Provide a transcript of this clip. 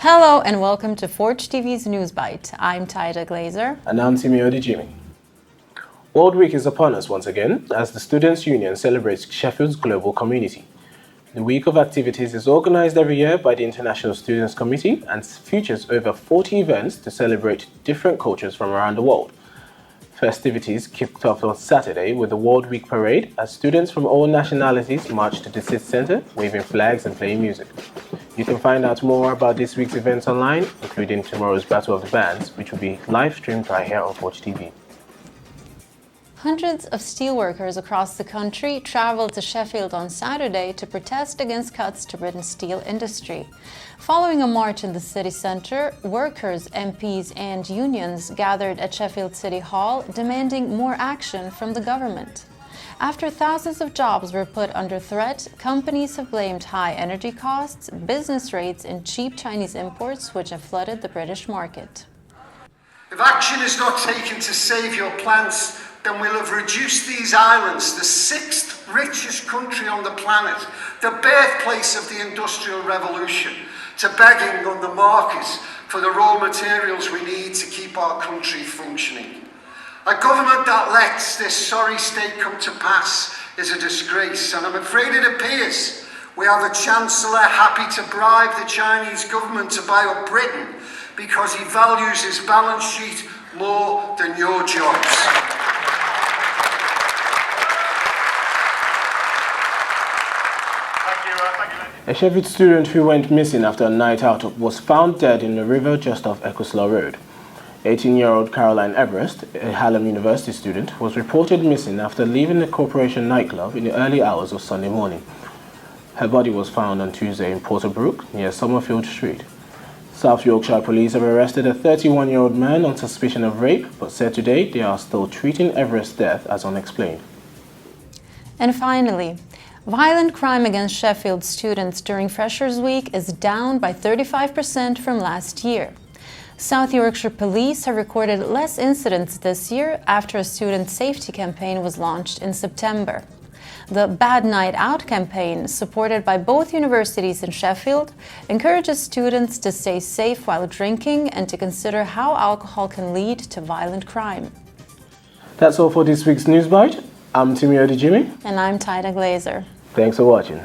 Hello and welcome to Forge TV's News Bite. I'm Tajda Glazer. And I'm Timmy Odejimi. World Week is upon us once again as the Students' Union celebrates Sheffield's global community. The week of activities is organized every year by the International Students Committee and features over 40 events to celebrate different cultures from around the world. Festivities kicked off on Saturday with the World Week parade as students from all nationalities marched to the city centre, waving flags and playing music. You can find out more about this week's events online, including tomorrow's Battle of the Bands, which will be live streamed right here on Forge TV. Hundreds of steelworkers across the country traveled to Sheffield on Saturday to protest against cuts to Britain's steel industry. Following a march in the city centre, workers, MPs and unions gathered at Sheffield City Hall demanding more action from the government. After thousands of jobs were put under threat, companies have blamed high energy costs, business rates and cheap Chinese imports which have flooded the British market. If action is not taken to save your plants, then we'll have reduced these islands, the sixth richest country on the planet, the birthplace of the Industrial Revolution, to begging on the market for the raw materials we need to keep our country functioning. A government that lets this sorry state come to pass is a disgrace, and I'm afraid it appears we have a Chancellor happy to bribe the Chinese government to buy up Britain because he values his balance sheet more than your jobs. A Sheffield student who went missing after a night out was found dead in the river just off Eccleslough Road. 18-year-old Caroline Everest, a Hallam University student, was reported missing after leaving the Corporation nightclub in the early hours of Sunday morning. Her body was found on Tuesday in Porterbrook near Summerfield Street. South Yorkshire police have arrested a 31-year-old man on suspicion of rape, but said today they are still treating Everest's death as unexplained. And finally, violent crime against Sheffield students during Freshers' Week is down by 35% from last year. South Yorkshire police have recorded less incidents this year after a student safety campaign was launched in September. The Bad Night Out campaign, supported by both universities in Sheffield, encourages students to stay safe while drinking and to consider how alcohol can lead to violent crime. That's all for this week's News Bite. I'm Timmy Odejimi. And I'm Tajda Glazer. Thanks for watching.